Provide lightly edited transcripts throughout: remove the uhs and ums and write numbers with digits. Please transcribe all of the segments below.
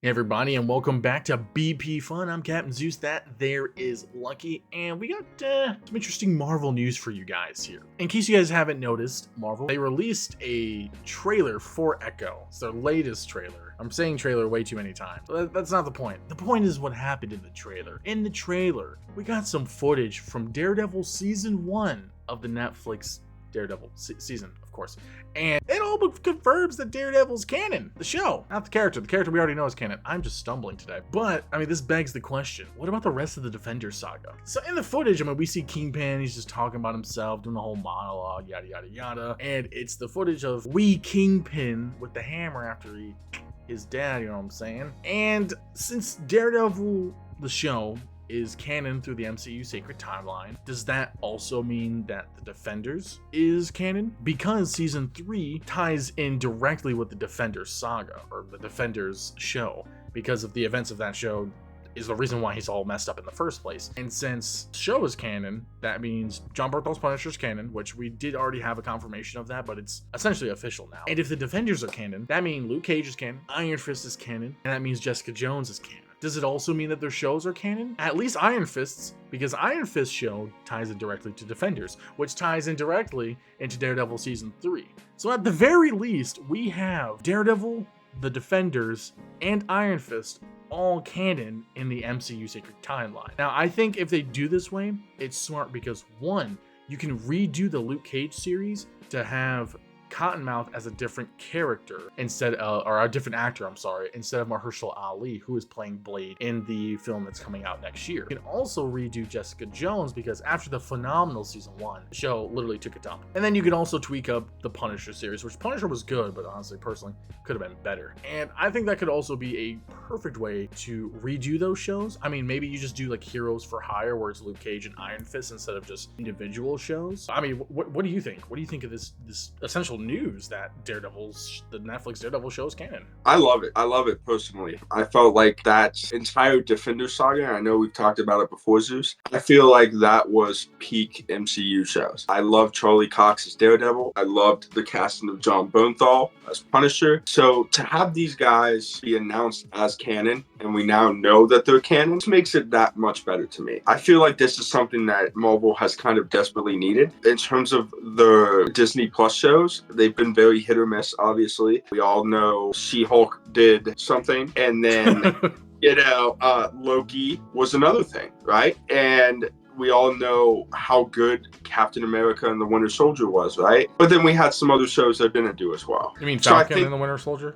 Hey everybody, and welcome back to BP Fun. I'm Captain Zeus. That there is Lucky, and we got some interesting Marvel news for you guys here. In case you guys haven't noticed, Marvel, they released a trailer for Echo. It's their latest trailer. I'm saying trailer way too many times. That's not the point. The point is what happened in the trailer. In the trailer, we got some footage from Daredevil Season 1 of the Netflix Daredevil season, of course. And it all but confirms that Daredevil's canon. The show, not the character. The character we already know is canon. I'm just stumbling today. But, I mean, this begs the question, what about the rest of the Defenders Saga? So in the footage, I mean, we see Kingpin, he's just talking about himself, doing a whole monologue, yada, yada, yada. And it's the footage of Kingpin with the hammer after his dad, you know what I'm saying? And since Daredevil, the show, is canon through the MCU Sacred Timeline, does that also mean that the Defenders is canon? Because Season 3 ties in directly with the Defenders Saga, or the Defenders show, because of the events of that show is the reason why he's all messed up in the first place. And since the show is canon, that means Jon Bernthal's Punisher's canon, which we did already have a confirmation of that, but it's essentially official now. And if the Defenders are canon, that means Luke Cage is canon, Iron Fist is canon, and that means Jessica Jones is canon. Does it also mean that their shows are canon? At least Iron Fist's, because Iron Fist's show ties in directly to Defenders, which ties in directly into Daredevil Season 3. So at the very least, we have Daredevil, the Defenders, and Iron Fist all canon in the MCU Sacred Timeline. Now, I think if they do this way, it's smart because one, you can redo the Luke Cage series to have Cottonmouth as a different character instead of, or a different actor, I'm sorry, instead of Mahershala Ali, who is playing Blade in the film that's coming out next year. You can also redo Jessica Jones because after the phenomenal Season 1, the show literally took a dump. And then you can also tweak up the Punisher series, which Punisher was good, but honestly, personally, could have been better. And I think that could also be a perfect way to redo those shows. I mean, maybe you just do like Heroes for Hire, where it's Luke Cage and Iron Fist instead of just individual shows. I mean, what do you think? What do you think of this essential news that the Netflix Daredevil show is canon? I love it. I love it personally. I felt like that entire Defenders Saga, I know we've talked about it before, Zeus. I feel like that was peak MCU shows. I love Charlie Cox as Daredevil. I loved the casting of Jon Bernthal as Punisher. So to have these guys be announced as canon, and we now know that they're canon, makes it that much better to me. I feel like this is something that Marvel has kind of desperately needed. In terms of the Disney Plus shows, they've been very hit or miss, obviously. We all know She-Hulk did something, and then, Loki was another thing, right? And we all know how good Captain America and the Winter Soldier was, right? But then we had some other shows that didn't do as well. You mean Falcon and the Winter Soldier?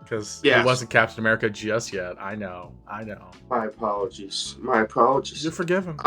Because yes. He wasn't Captain America just yet. I know. My apologies. You're forgiven.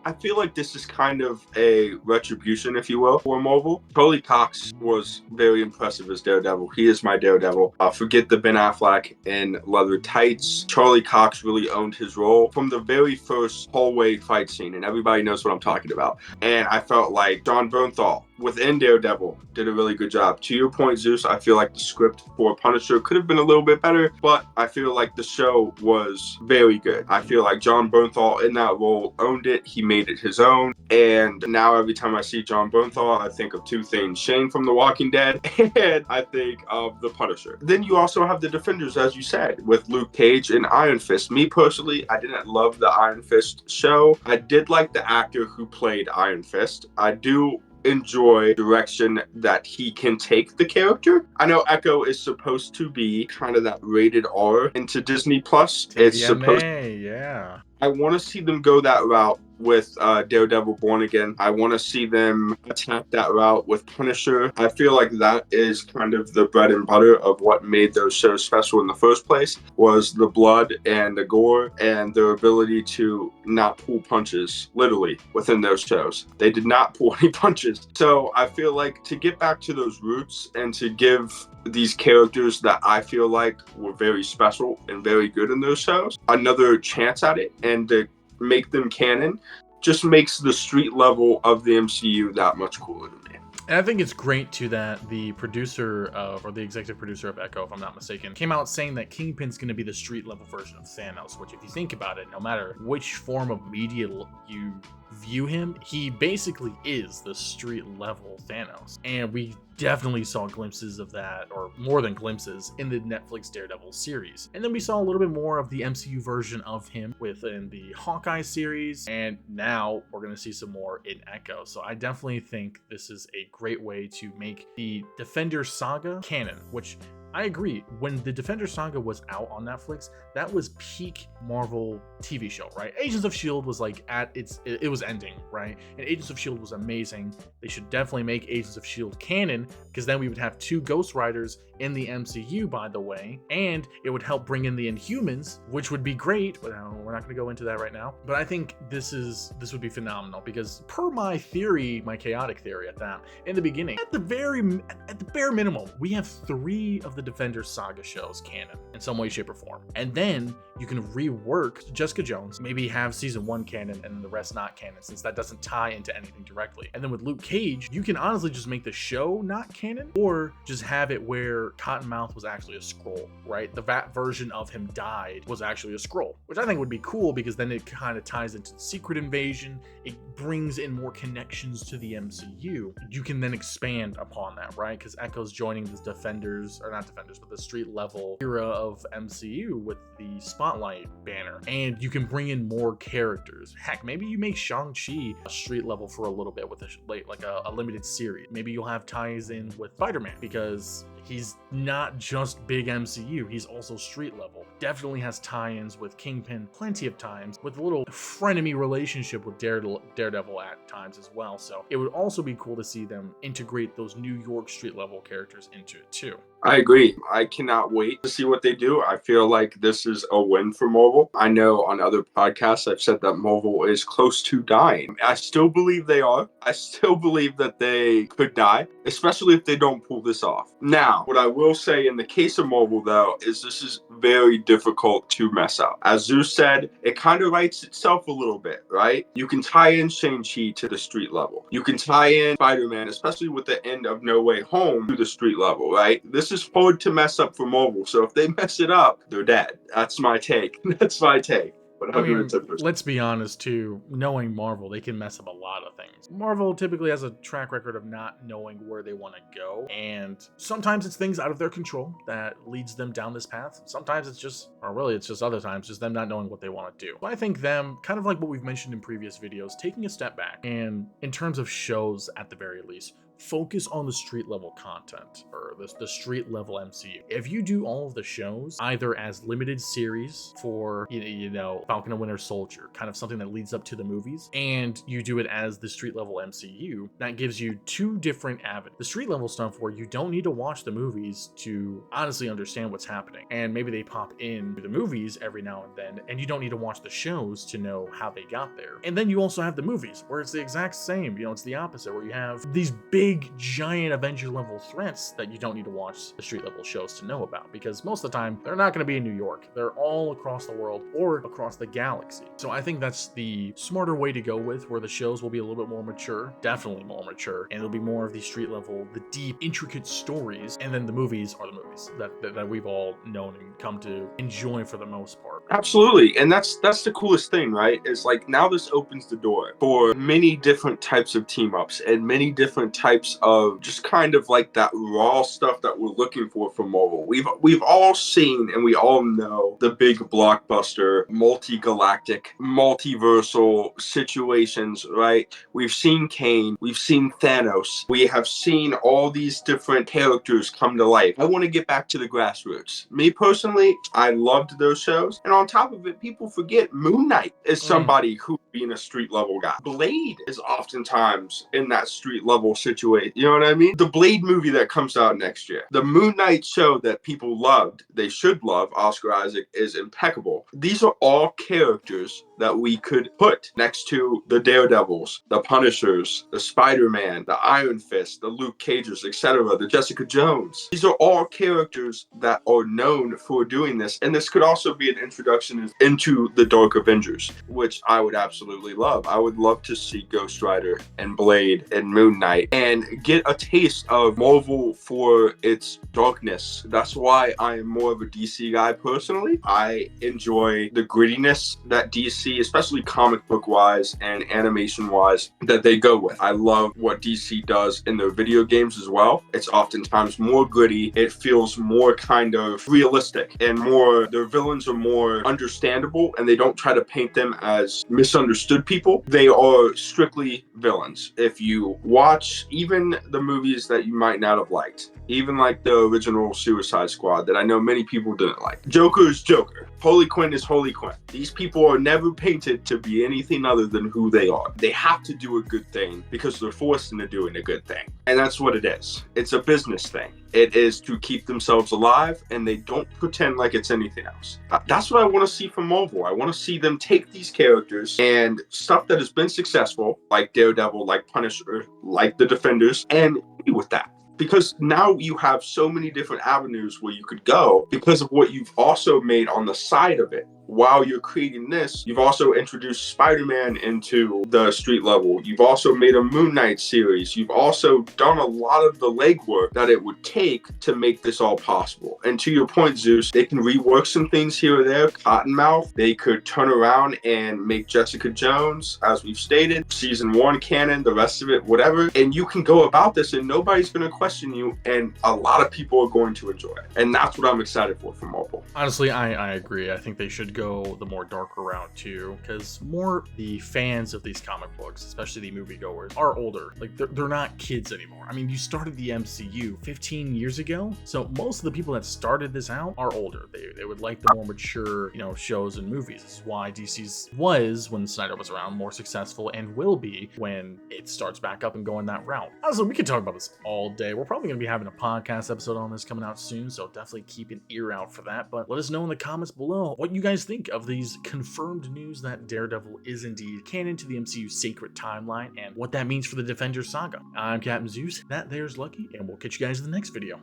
I feel like this is kind of a retribution, if you will, for Marvel. Charlie Cox was very impressive as Daredevil. He is my Daredevil. Forget the Ben Affleck in leather tights. Charlie Cox really owned his role from the very first hallway fight scene, and everybody knows what I'm talking about. And I felt like Jon Bernthal within Daredevil did a really good job. To your point, Zeus, I feel like the script for Punisher could have been a little bit better, but I feel like the show was very good. I feel like Jon Bernthal in that role owned it. He made it his own. And now every time I see Jon Bernthal, I think of two things: Shane from The Walking Dead, and I think of the Punisher. Then you also have the Defenders, as you said, with Luke Cage and Iron Fist. Me personally, I didn't love the Iron Fist show. I did like the actor who played Iron Fist. I do enjoy direction that he can take the character. I know Echo is supposed to be kind of that rated R into Disney Plus. It's supposed yeah. I want to see them go that route with Daredevil Born Again. I want to see them attack that route with Punisher. I feel like that is kind of the bread and butter of what made those shows special in the first place, was the blood and the gore and their ability to not pull punches, literally, within those shows. They did not pull any punches. So I feel like to get back to those roots and to give these characters that I feel like were very special and very good in those shows another chance at it, and to make them canon just makes the street level of the MCU that much cooler to me. And I think it's great too that the producer of, or the executive producer of Echo, if I'm not mistaken, came out saying that Kingpin's going to be the street level version of Thanos, which if you think about it, no matter which form of media you view him, he basically is the street level Thanos. And we definitely saw glimpses of that, or more than glimpses, in the Netflix Daredevil series. And then we saw a little bit more of the MCU version of him within the Hawkeye series, and now we're going to see some more in Echo. So I definitely think this is a great way to make the Defenders Saga canon, which I agree. When the Defenders Saga was out on Netflix, that was peak Marvel TV show, right? Agents of S.H.I.E.L.D. was like it was ending, right? And Agents of S.H.I.E.L.D. was amazing. They should definitely make Agents of S.H.I.E.L.D. canon, because then we would have 2 Ghost Riders in the MCU, by the way, and it would help bring in the Inhumans, which would be great, but we're not going to go into that right now. But I think this would be phenomenal, because per my theory, my chaotic theory at that, in the beginning, at the bare minimum, we have 3 of the Defenders Saga shows canon in some way, shape, or form. And then you can rework Jessica Jones, maybe have season 1 canon and then the rest not canon, since that doesn't tie into anything directly. And then with Luke Cage, you can honestly just make the show not canon, or just have it where Cottonmouth was actually a Skrull, right? The Vat version of him died was actually a Skrull, which I think would be cool, because then it kind of ties into the Secret Invasion. It brings in more connections to the MCU. You can then expand upon that, right? Because Echo's joining the Defenders, or not Defenders, but the street level era of MCU with the Spotlight banner. And you can bring in more characters. Heck, maybe you make Shang-Chi a street level for a little bit with a limited series. Maybe you'll have ties in with Spider-Man, because he's not just big MCU, he's also street level. Definitely has tie-ins with Kingpin plenty of times, with a little frenemy relationship with Daredevil at times as well. So it would also be cool to see them integrate those New York street level characters into it too. I agree. I cannot wait to see what they do. I feel like this is a win for Marvel. I know on other podcasts I've said that Marvel is close to dying. I still believe they are. I still believe that they could die, especially if they don't pull this off. Now, what I will say in the case of Marvel, though, is this is very difficult to mess up. As Zeus said, it kind of writes itself a little bit, right? You can tie in Shang-Chi to the street level. You can tie in Spider-Man, especially with the end of No Way Home, to the street level, right? This is hard to mess up for Marvel. So if they mess it up, they're dead. That's my take. That's my take. I mean, let's be honest too, knowing Marvel, they can mess up a lot of things. Marvel typically has a track record of not knowing where they want to go, and sometimes it's things out of their control that leads them down this path. Sometimes it's just, or really it's just other times, just them not knowing what they want to do. So I think them, kind of like what we've mentioned in previous videos, taking a step back, and in terms of shows at the very least, focus on the street level content, or the street level MCU. If you do all of the shows either as limited series for Falcon and Winter Soldier, kind of something that leads up to the movies, and you do it as the street level MCU, that gives you 2 different avenues. The street level stuff where you don't need to watch the movies to honestly understand what's happening, and maybe they pop in the movies every now and then, and you don't need to watch the shows to know how they got there. And then you also have the movies where it's the exact same, it's the opposite, where you have these big giant Avenger level threats that you don't need to watch the street level shows to know about, because most of the time they're not going to be in New York. They're all across the world or across the galaxy. So I think that's the smarter way to go with, where the shows will be a little bit more mature, definitely more mature, and it'll be more of the street level, the deep, intricate stories, and then the movies are the movies that we've all known and come to enjoy for the most part. Absolutely. And that's the coolest thing, right? Is like, now this opens the door for many different types of team ups and many different types of just kind of like that raw stuff that we're looking for from Marvel. We've all seen and we all know the big blockbuster, multi-galactic, multiversal situations, right? We've seen Kane, we've seen Thanos, we have seen all these different characters come to life. I want to get back to the grassroots. Me personally, I loved those shows. And on top of it, people forget Moon Knight is somebody who being a street level guy. Blade is oftentimes in that street level situation. You know what I mean? The Blade movie that comes out next year. The Moon Knight show that people loved, they should love, Oscar Isaac, is impeccable. These are all characters that we could put next to the Daredevils, the Punishers, the Spider-Man, the Iron Fist, the Luke Cages, etc., the Jessica Jones. These are all characters that are known for doing this. And this could also be an introduction into the Dark Avengers, which I would absolutely love. I would love to see Ghost Rider and Blade and Moon Knight and and get a taste of Marvel for its darkness. That's why I am more of a DC guy personally. I enjoy the grittiness that DC, especially comic book wise and animation wise, that they go with. I love what DC does in their video games as well. It's oftentimes more gritty. It feels more kind of realistic and more, their villains are more understandable, and they don't try to paint them as misunderstood people. They are strictly villains. If you watch even the movies that you might not have liked, even like the original Suicide Squad that I know many people didn't like, Joker is Joker. Harley Quinn is Harley Quinn. These people are never painted to be anything other than who they are. They have to do a good thing because they're forced into doing a good thing. And that's what it is. It's a business thing. It is to keep themselves alive, and they don't pretend like it's anything else. That's what I want to see from Marvel. I want to see them take these characters and stuff that has been successful, like Daredevil, like Punisher, like the Defenders, and be with that. Because now you have so many different avenues where you could go because of what you've also made on the side of it. While you're creating this, you've also introduced Spider-Man into the street level. You've also made a Moon Knight series. You've also done a lot of the legwork that it would take to make this all possible. And to your point, Zeus, they can rework some things here or there. Cottonmouth, they could turn around and make Jessica Jones, as we've stated, season 1 canon, the rest of it, whatever. And you can go about this and nobody's going to question you, and a lot of people are going to enjoy it. And that's what I'm excited for from Marvel. Honestly, I agree. I think they should go the more darker route too, because more the fans of these comic books, especially the moviegoers, are older. Like they're not kids anymore. I mean, you started the MCU 15 years ago, so most of the people that started this out are older. They would like the more mature, shows and movies. This is why DC's was, when Snyder was around, more successful, and will be when it starts back up and going that route. Honestly, we could talk about this all day. We're probably going to be having a podcast episode on this coming out soon, so definitely keep an ear out for that. But let us know in the comments below what you guys think of these confirmed news that Daredevil is indeed canon to the MCU's sacred timeline, and what that means for the Defenders Saga. I'm Captain Zeus, that there's Lucky, and we'll catch you guys in the next video.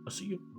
I'll see you.